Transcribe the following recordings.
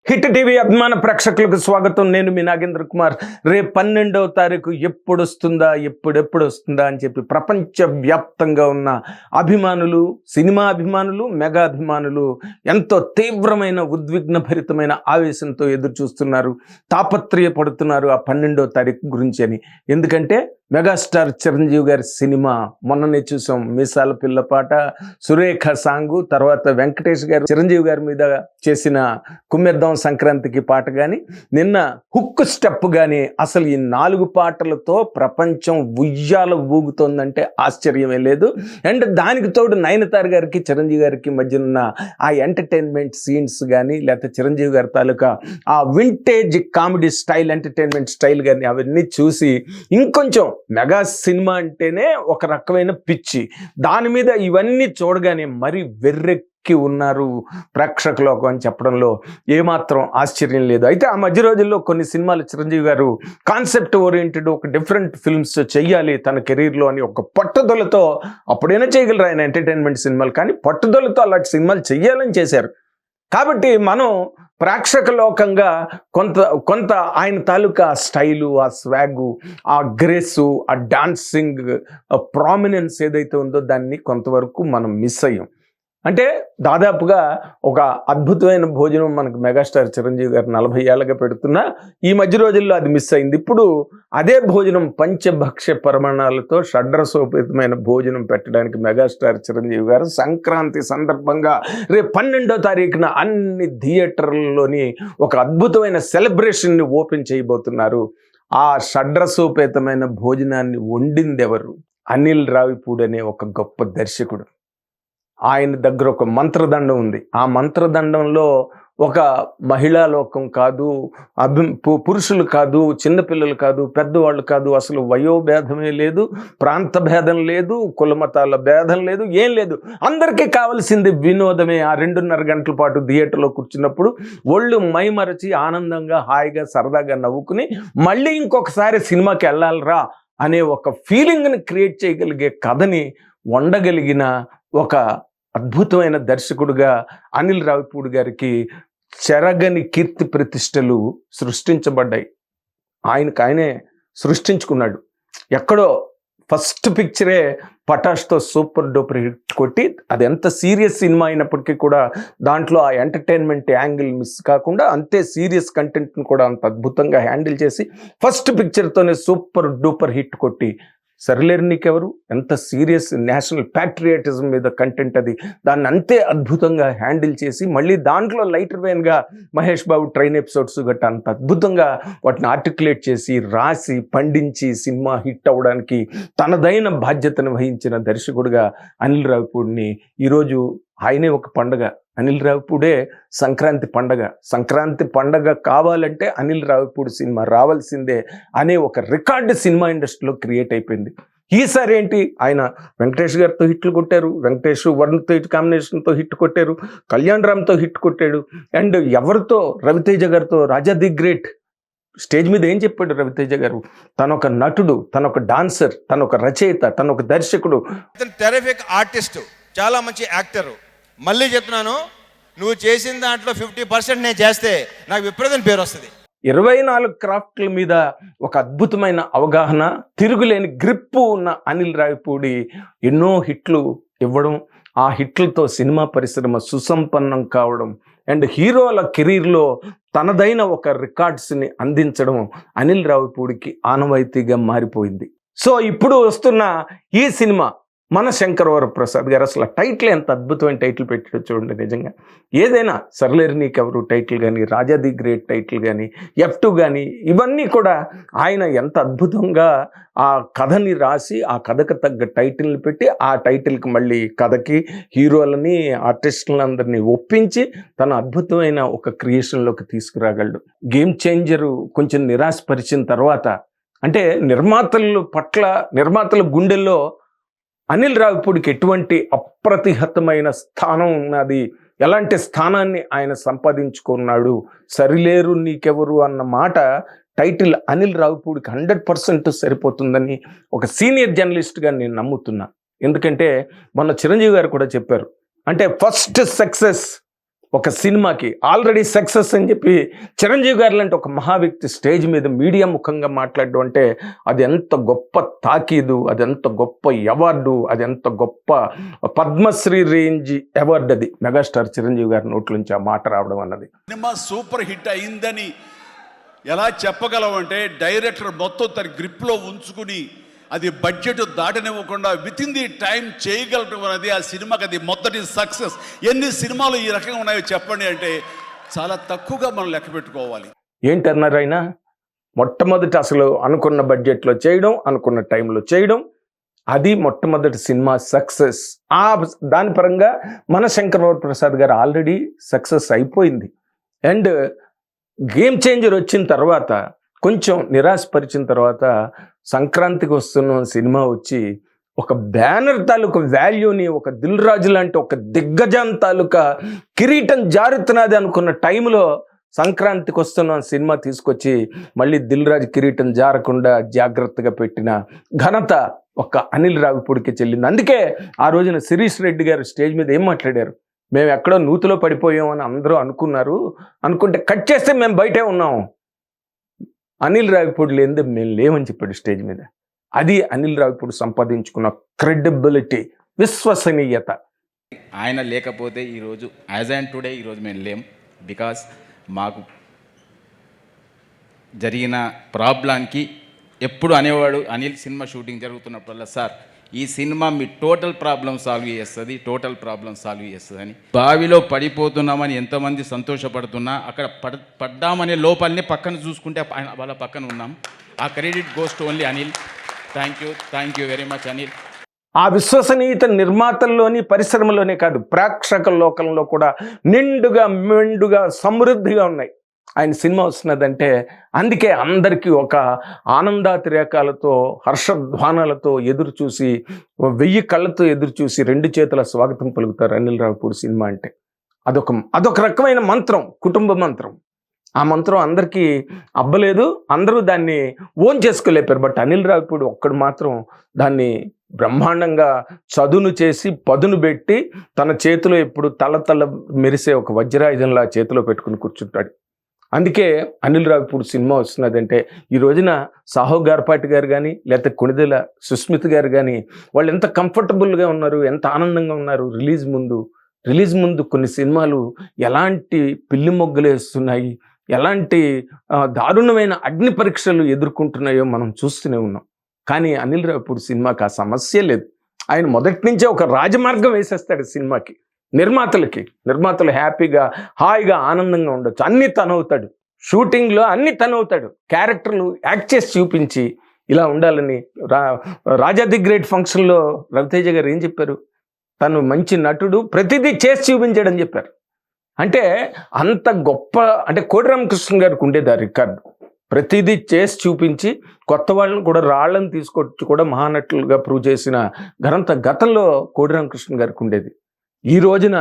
Hit TV అభిమాన ప్రేక్షకులకు స్వాగతం. నేను మీ నాగేంద్ర కుమార్. రేపు 12వ తారీఖు ఎప్పుడు వస్తుందా ఎప్పుడెప్పుడు వస్తుందా అని చెప్పి ప్రపంచవ్యాప్తంగా ఉన్న అభిమానులు, సినిమా అభిమానులు, మెగా అభిమానులు ఎంతో తీవ్రమైన ఉద్విగ్నభరితమైన ఆవేశంతో ఎదురు చూస్తున్నారు, తాపత్రయపడుతున్నారు ఆ 12వ తారీఖు గురించి అని. ఎందుకంటే మెగాస్టార్ చిరంజీవి గారి సినిమా మొన్ననే చూసాం. మీసాల పిల్లపాట, సురేఖ సాంగు, తర్వాత వెంకటేష్ గారు చిరంజీవి గారి మీద చేసిన కుమ్మెద్దాం సంక్రాంతికి పాట కానీ, నిన్న హుక్ స్టెప్ కానీ, అసలు ఈ 4 పాటలతో ప్రపంచం ఉయ్యాల ఊగుతోందంటే ఆశ్చర్యమే లేదు. అండ్ దానికి తోడు నయనతార గారికి చిరంజీవి గారికి మధ్య ఉన్న ఆ ఎంటర్టైన్మెంట్ సీన్స్ కానీ, లేకపోతే చిరంజీవి గారి తాలూకా ఆ vintage comedy style, entertainment style కానీ అవన్నీ చూసి ఇంకొంచెం మెగా సినిమా అంటేనే ఒక రకమైన పిచ్చి. దాని మీద ఇవన్నీ చూడగానే మరి వెర్రెక్కి ఉన్నారు ప్రేక్షకులకు అని చెప్పడంలో ఏమాత్రం ఆశ్చర్యం లేదు. అయితే ఆ మధ్య రోజుల్లో కొన్ని సినిమాలు చిరంజీవి గారు కాన్సెప్ట్ ఓరియంటెడ్ ఒక డిఫరెంట్ ఫిల్మ్స్ చెయ్యాలి తన కెరీర్లో అని ఒక పట్టుదలతో, అప్పుడైనా చేయగలరు ఆయన ఎంటర్టైన్మెంట్ సినిమాలు, కానీ పట్టుదలతో అలాంటి సినిమాలు చెయ్యాలని చేశారు. కాబట్టి మనం ప్రేక్షక లోకంగా కొంత ఆయన తాలూకా స్టైలు, ఆ స్వాగు, ఆ గ్రేసు, ఆ డాన్సింగ్ ప్రామినెన్స్ ఏదైతే ఉందో దాన్ని కొంతవరకు మనం మిస్ అయ్యాం. అంటే దాదాపుగా ఒక అద్భుతమైన భోజనం మనకు మెగాస్టార్ చిరంజీవి గారు 40 ఏళ్ళగా పెడుతున్నా ఈ మధ్య రోజుల్లో అది మిస్ అయింది. ఇప్పుడు అదే భోజనం పంచభక్ష్య పరిమాణాలతో షడ్రసోపేతమైన భోజనం పెట్టడానికి మెగాస్టార్ చిరంజీవి గారు సంక్రాంతి సందర్భంగా రేపు 12వ తారీఖున అన్ని థియేటర్లలోని ఒక అద్భుతమైన సెలబ్రేషన్ని ఓపెన్ చేయబోతున్నారు. ఆ షడ్రసోపేతమైన భోజనాన్ని వండింది ఎవరు? అనిల్ రావిపూడి అనే ఒక గొప్ప దర్శకుడు. ఆయన దగ్గర ఒక మంత్రదండం ఉంది. ఆ మంత్రదండంలో ఒక మహిళా లోకం కాదు, పురుషులు కాదు, చిన్నపిల్లలు కాదు, పెద్దవాళ్ళు కాదు, అసలు వయోభేదమే లేదు, ప్రాంత భేదం లేదు, కులమతాల భేదం లేదు, ఏం లేదు. అందరికీ కావాల్సింది వినోదమే. ఆ 2.5 గంటల పాటు థియేటర్లో కూర్చున్నప్పుడు ఒళ్ళు మైమరచి ఆనందంగా హాయిగా సరదాగా నవ్వుకుని మళ్ళీ ఇంకొకసారి సినిమాకి వెళ్ళాలిరా అనే ఒక ఫీలింగ్ని క్రియేట్ చేయగలిగే కథని వండగలిగిన ఒక అద్భుతమైన దర్శకుడుగా అనిల్ రావిపూడి గారికి చెరగని కీర్తి ప్రతిష్టలు సృష్టించబడ్డాయి. ఆయనే సృష్టించుకున్నాడు. ఎక్కడో ఫస్ట్ పిక్చరే పటాష్తో సూపర్ డూపర్ హిట్ కొట్టి, అది ఎంత సీరియస్ సినిమా అయినప్పటికీ కూడా దాంట్లో ఆ ఎంటర్టైన్మెంట్ యాంగిల్ మిస్ కాకుండా అంతే సీరియస్ కంటెంట్ని కూడా అంత అద్భుతంగా హ్యాండిల్ చేసి ఫస్ట్ పిక్చర్తోనే సూపర్ డూపర్ హిట్ కొట్టి, సరిలేరు నీకెవరు ఎంత సీరియస్ నేషనల్ ప్యాట్రియాటిజం మీద కంటెంట్ అది, దాన్ని అంతే అద్భుతంగా హ్యాండిల్ చేసి మళ్ళీ దాంట్లో lighter వెయిన్గా Mahesh Babu train episodes గట్రా అంత అద్భుతంగా వాటిని ఆర్టికులేట్ చేసి రాసి పండించి సినిమా హిట్ అవ్వడానికి తనదైన బాధ్యతను వహించిన దర్శకుడిగా అనిల్ రావిపూడిని ఈరోజు ఆయనే ఒక పండగ. అనిల్ రావిపూడే సంక్రాంతి పండగ కావాలంటే అనిల్ రావిపూడి సినిమా రావాల్సిందే అనే ఒక రికార్డు సినిమా ఇండస్ట్రీలో క్రియేట్ అయిపోయింది. ఈసారి ఏంటి, ఆయన వెంకటేష్ గారితో హిట్లు కొట్టారు, వెంకటేష్ వరుణ్తో హిట్ కాంబినేషన్తో హిట్ కొట్టారు, కళ్యాణ్ రామ్తో హిట్ కొట్టాడు, అండ్ ఎవరితో, రవితేజ గారితో రాజా ది గ్రేట్. స్టేజ్ మీద ఏం చెప్పాడు రవితేజ గారు? తనొక నటుడు, తనొక డాన్సర్, తనొక రచయిత, తనొక దర్శకుడు, టెరిఫిక్ ఆర్టిస్ట్, చాలా మంచి యాక్టరు. మళ్ళీ చెప్తున్నాను, నువ్వు చేసిన దాంట్లో 50% నేను చేస్తే నాకు విపరీతం పేరు వస్తుంది. 24 క్రాఫ్ట్ల మీద ఒక అద్భుతమైన అవగాహన, తిరుగులేని గ్రిప్పు ఉన్న అనిల్ రావిపూడి ఎన్నో హిట్లు ఇవ్వడం, ఆ హిట్లతో సినిమా పరిశ్రమ సుసంపన్నం కావడం, అండ్ హీరోల కెరీర్లో తనదైన ఒక రికార్డ్స్ని అందించడం అనిల్ రావిపూడికి ఆనవాయితీగా మారిపోయింది. సో ఇప్పుడు వస్తున్న ఈ సినిమా మన శంకరవరప్రసాద్ గారు, అసలు టైటిల్ ఎంత అద్భుతమైన టైటిల్ పెట్టాడో చూడండి. నిజంగా ఏదైనా సర్లేరు నీకెవరు టైటిల్ కానీ, రాజా ది గ్రేట్ టైటిల్ కానీ, F2 కానీ, ఇవన్నీ కూడా ఆయన ఎంత అద్భుతంగా ఆ కథని రాసి ఆ కథకు తగ్గ టైటిల్ని పెట్టి ఆ టైటిల్కి మళ్ళీ కథకి హీరోలని ఆర్టిస్టులందరినీ ఒప్పించి తన అద్భుతమైన ఒక క్రియేషన్లోకి తీసుకురాగలడు. గేమ్ చేంజరు కొంచెం నిరాశపరిచిన తర్వాత, అంటే నిర్మాతల గుండెల్లో అనిల్ రావిపూడికి ఎటువంటి అప్రతిహతమైన స్థానం ఉన్నది, ఎలాంటి స్థానాన్ని ఆయన సంపాదించుకున్నాడు. సరిలేరు నీకెవరు అన్న మాట టైటిల్ అనిల్ రావిపూడికి 100% సరిపోతుందని ఒక సీనియర్ జర్నలిస్ట్గా నేను నమ్ముతున్నా. ఎందుకంటే మొన్న చిరంజీవి గారు కూడా చెప్పారు, అంటే ఫస్ట్ సక్సెస్ ఒక సినిమాకి ఆల్రెడీ సక్సెస్ అని చెప్పి చిరంజీవి గారు లాంటి ఒక మహా వ్యక్తి స్టేజ్ మీద మీడియా ముఖంగా మాట్లాడడం అంటే అది ఎంత గొప్ప తాకీదు, అది ఎంత గొప్ప అవార్డు, అది ఎంత గొప్ప పద్మశ్రీ రేంజ్ అవార్డు. అది మెగాస్టార్ చిరంజీవి గారి నోట్ల నుంచి ఆ మాట రావడం అన్నది. సినిమా సూపర్ హిట్ అయిందని ఎలా చెప్పగలవంటే డైరెక్టర్ మొత్తం తన గ్రిప్లో ఉంచుకుని అది బడ్జెట్ దాటనివ్వకుండా విత్ ఇన్ ది టైం చేయగలటం అనేది ఆ సినిమాకి అది మొదటి సక్సెస్. ఎన్ని సినిమాలు ఈ రకంగా ఉన్నాయో చెప్పండి అంటే చాలా తక్కువగా మనం లెక్క పెట్టుకోవాలి. ఏంటన్నారు ఆయన? మొట్టమొదటి అసలు అనుకున్న బడ్జెట్లో చేయడం, అనుకున్న టైంలో చేయడం, అది మొట్టమొదటి సినిమా సక్సెస్. దాని పరంగా మన శంకరవర ప్రసాద్ గారు ఆల్రెడీ సక్సెస్ అయిపోయింది. అండ్ గేమ్ చేంజర్ వచ్చిన తర్వాత కొంచెం నిరాశపరిచిన తర్వాత సంక్రాంతికి వస్తున్న సినిమా వచ్చి ఒక బ్యానర్ తాలూకా వాల్యూని, ఒక దిల్ రాజు లాంటి ఒక దిగ్గజం తాలూకా కిరీటం జారుతున్నది అనుకున్న టైంలో సంక్రాంతికి వస్తున్న సినిమా తీసుకొచ్చి మళ్ళీ దిల్ రాజు కిరీటం జారకుండా జాగ్రత్తగా పెట్టిన ఘనత ఒక అనిల్ రావిపూడికి చెల్లింది. అందుకే ఆ రోజున శిరీష్ రెడ్డి గారు స్టేజ్ మీద ఏం మాట్లాడారు? మేము ఎక్కడో నూతిలో పడిపోయామని అందరూ అనుకున్నారు, అనుకుంటే కట్ చేస్తే మేము బయటే ఉన్నాం, అనిల్ రావిపూడి లేనిదే మేము లేవని చెప్పాడు స్టేజ్ మీద. అది అనిల్ రావిపూడి సంపాదించుకున్న క్రెడిబిలిటీ, విశ్వసనీయత. ఆయన లేకపోతే ఈరోజు యాజ్ అండ్ టుడే ఈరోజు మేము లేం. బికాస్ మాకు జరిగిన ప్రాబ్లంకి ఎప్పుడు అనేవాడు అనిల్ సినిమా షూటింగ్ జరుగుతున్నప్పుడల్లా, సార్ ఈ సినిమా మీ టోటల్ ప్రాబ్లం సాల్వ్ చేస్తుంది అని. బావిలో పడిపోతున్నామని ఎంతమంది సంతోషపడుతున్నా అక్కడ పడ్డామనే లోపలనే పక్కన చూసుకుంటే వాళ్ళ పక్కన ఉన్నాం. ఆ credit goes to only Anil. Thank you very much Anil. ఆ విశ్వసనీయత నిర్మాతల్లోని, పరిశ్రమలోనే కాదు, ప్రేక్షక లోకంలో కూడా నిండుగా మెండుగా సమృద్ధిగా ఉన్నాయి. ఆయన సినిమా వస్తున్నదంటే అందుకే అందరికీ ఒక ఆనందాతిరేకాలతో, హర్షధ్వానాలతో ఎదురు చూసి, 1000 కళ్ళతో ఎదురు చూసి 2 చేతుల స్వాగతం పలుకుతారు అనిల్ రావిపూడి సినిమా అంటే. అదొక రకమైన మంత్రం, కుటుంబ మంత్రం. ఆ మంత్రం అందరికీ అబ్బలేదు, అందరూ దాన్ని ఓన్ చేసుకోలేపారు. బట్ అనిల్ రావిపూడి ఒక్కడు మాత్రం దాన్ని బ్రహ్మాండంగా చదును చేసి పదును పెట్టి తన చేతిలో ఎప్పుడు తల మెరిసే ఒక వజ్రాయుధంలా చేతిలో పెట్టుకుని కూర్చుంటాడు. అందుకే అనిల్ రావిపూడి సినిమా వస్తున్నదంటే ఈ రోజున సాహో గార్పాటి గారు కానీ, లేకపోతే కొణిదెల సుస్మిత్ గారు కానీ, వాళ్ళు ఎంత కంఫర్టబుల్గా ఉన్నారు, ఎంత ఆనందంగా ఉన్నారు. రిలీజ్ ముందు కొన్ని సినిమాలు ఎలాంటి పిల్లి మొగ్గలు వేస్తున్నాయి, ఎలాంటి దారుణమైన అగ్ని పరీక్షలు ఎదుర్కొంటున్నాయో మనం చూస్తూనే ఉన్నాం. కానీ అనిల్ రావిపూడి సినిమాకి ఆ సమస్య లేదు. ఆయన మొదటి నుంచే ఒక రాజమార్గం వేసేస్తాడు సినిమాకి. నిర్మాతలు హాయిగా ఆనందంగా ఉండొచ్చు. అన్ని తనవుతాడు, షూటింగ్లో అన్ని తనవుతాడు. క్యారెక్టర్లు యాక్ట్ చేసి చూపించి ఇలా ఉండాలని. రాజా ది గ్రేట్ ఫంక్షన్లో రవితేజ గారు ఏం చెప్పారు? తను మంచి నటుడు, ప్రతిదీ చేసి చూపించాడని చెప్పారు. అంటే అంత గొప్ప, అంటే కోడి రామకృష్ణ గారికి ఉండేది ఆ రికార్డు. ప్రతిదీ చేసి చూపించి కొత్త వాళ్ళని కూడా, రాళ్ళని తీసుకొచ్చి కూడా మహానటులుగా ప్రూవ్ చేసిన ఘనత గతంలో కోడి రామకృష్ణ గారికి ఉండేది. ఈ రోజున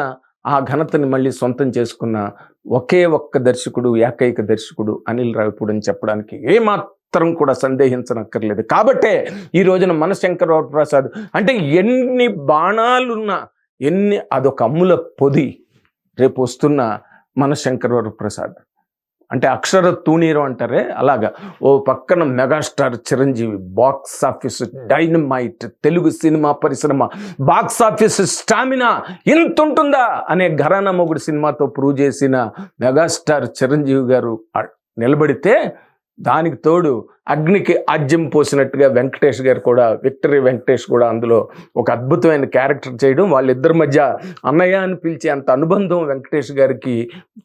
ఆ ఘనతని మళ్ళీ సొంతం చేసుకున్న ఒకే ఒక్క దర్శకుడు, ఏకైక దర్శకుడు అనిల్ రావిపూడి అని చెప్పడానికి ఏమాత్రం కూడా సందేహించనక్కర్లేదు. కాబట్టే ఈ రోజున మన శంకరవర ప్రసాద్ అంటే ఎన్ని బాణాలున్నా, అదొక అమ్ముల పొది రేపు వస్తున్న మన శంకరవర ప్రసాద్ అంటే అక్షర తూణీరం అంటారే, అలాగా ఓ పక్కన megastar Chiranjeevi, box office dynamite, Telugu cinema పరిశ్రమ బాక్స్ ఆఫీస్ స్టామినా ఇంత ఉంటుందా అనే ఘరానా మొగుడు సినిమాతో ప్రూవ్ చేసిన మెగాస్టార్ చిరంజీవి గారు నిలబడితే, దానికి తోడు అగ్నికి ఆజ్యం పోసినట్టుగా వెంకటేష్ గారు కూడా, విక్టరీ వెంకటేష్ కూడా అందులో ఒక అద్భుతమైన క్యారెక్టర్ చేయడం, వాళ్ళిద్దరి మధ్య అన్నయ్య అని పిలిచే అంత అనుబంధం వెంకటేష్ గారికి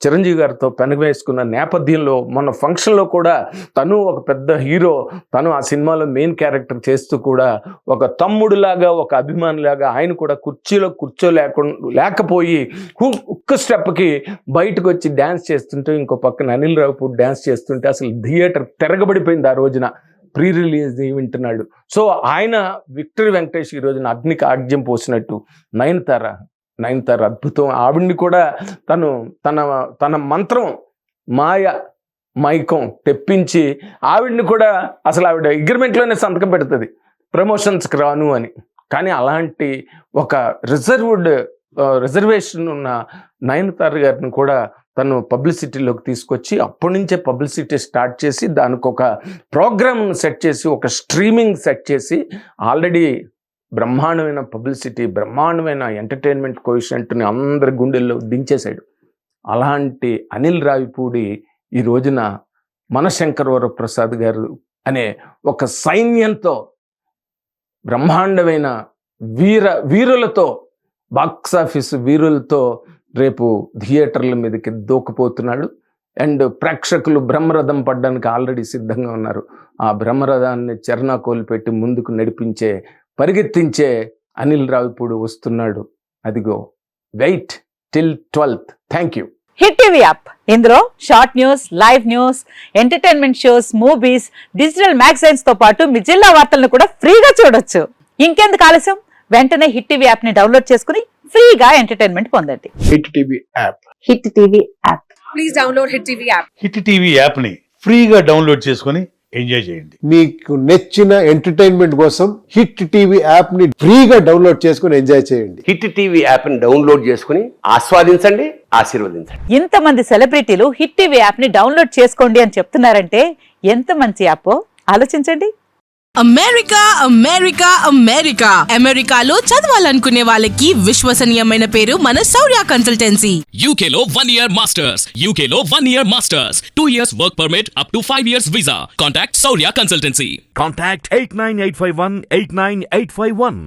చిరంజీవి గారితో పెనవేసుకున్న నేపథ్యంలో మొన్న ఫంక్షన్లో కూడా తను ఒక పెద్ద హీరో, తను ఆ సినిమాలో మెయిన్ క్యారెక్టర్ చేస్తూ కూడా ఒక తమ్ముడులాగా, ఒక అభిమానిలాగా ఆయన కూడా కుర్చీలో లేకపోయి ఒక్క స్టెప్కి బయటకు వచ్చి డ్యాన్స్ చేస్తుంటే, ఇంకో పక్కన అనిల్ రావిపూడి డ్యాన్స్ చేస్తుంటే అసలు థియేటర్ తిరగబడిపోయింది. ఆ రోజున ప్రీ రిలీజ్ వింటున్నాడు. సో ఆయన విక్టరీ వెంకటేష్ ఈ రోజున అగ్నికి ఆజ్యం పోసినట్టు నయనతార అద్భుతం. ఆవిడ్ని కూడా తన మంత్రం మైకం తెప్పించి ఆవిడ్ని కూడా అసలు ఆవిడ అగ్రిమెంట్లోనే సంతకం పెడుతుంది ప్రమోషన్స్కి రాను అని. కానీ అలాంటి ఒక రిజర్వ్డ్ రిజర్వేషన్ ఉన్న నయనతార గారిని కూడా తను పబ్లిసిటీలోకి తీసుకొచ్చి అప్పటి నుంచే పబ్లిసిటీ స్టార్ట్ చేసి దానికి ఒక ప్రోగ్రామ్ను సెట్ చేసి ఒక స్ట్రీమింగ్ సెట్ చేసి ఆల్రెడీ బ్రహ్మాండమైన పబ్లిసిటీ, బ్రహ్మాండమైన ఎంటర్టైన్మెంట్ కోఎఫిషియంట్ని అందరి గుండెల్లో దించేశాడు. అలాంటి అనిల్ రావిపూడి ఈ రోజున మన శంకరవరప్రసాద్ గారు అనే ఒక సైన్యంతో బ్రహ్మాండమైన వీరులతో, బాక్సాఫీస్ వీరులతో రేపు థియేటర్ల మీదకి దూకపోతున్నాడు. అండ్ ప్రేక్షకులు బ్రహ్మరథం పడ్డానికి ఆల్రెడీ సిద్ధంగా ఉన్నారు. ఆ బ్రహ్మరథాన్ని చెర్నాకోలు పెట్టి ముందుకు నడిపించే, పరిగెత్తించే అనిల్ రావిపూడి వస్తున్నాడు. అదిగో, wait till 12th. Thank you. Hit TV app, ఇందులో short news, live news, entertainment shows, movies, digital magazines తో పాటు మీ జిల్లా వార్తలను కూడా ఫ్రీగా చూడొచ్చు. ఇంకెందుకు ఆలస్యం, వెంటనే హిట్ టీవీ యాప్ ని డౌన్లోడ్ చేసుకుని ఫ్రీగా ఎంటర్టైన్మెంట్ పొందండి. Hit TV app. Hit TV app. Please download hit TV app. Hit TV app ని ఫ్రీగా డౌన్లోడ్ చేసుకొని ఎంజాయ్ చేయండి. మీకు నచ్చిన ఎంటర్టైన్మెంట్ కోసం హిట్ టీవీ యాప్ ని ఫ్రీగా డౌన్లోడ్ చేసుకొని ఎంజాయ్ చేయండి. హిట్ టీవీ యాప్ ని డౌన్లోడ్ చేసుకుని ఆస్వాదించండి, ఆశీర్వదించండి. ఇంతమంది సెలబ్రిటీలు హిట్ టీవీ యాప్ ని డౌన్లోడ్ చేసుకోండి అని చెప్తున్నారంటే ఎంత మంచి యాప్ ఆలోచించండి. అమెరికా అమెరికా అమెరికా అమెరికాలో చదవాలనుకునే వాళ్ళకి విశ్వసనీయమైన పేరు మన శౌర్య కన్సల్టెన్సీ. UK లో 1 year masters, UK లో 1 year masters, 2 years work permit up to 5 years visa. Contact Saurya Consultancy. Contact 89851 89851.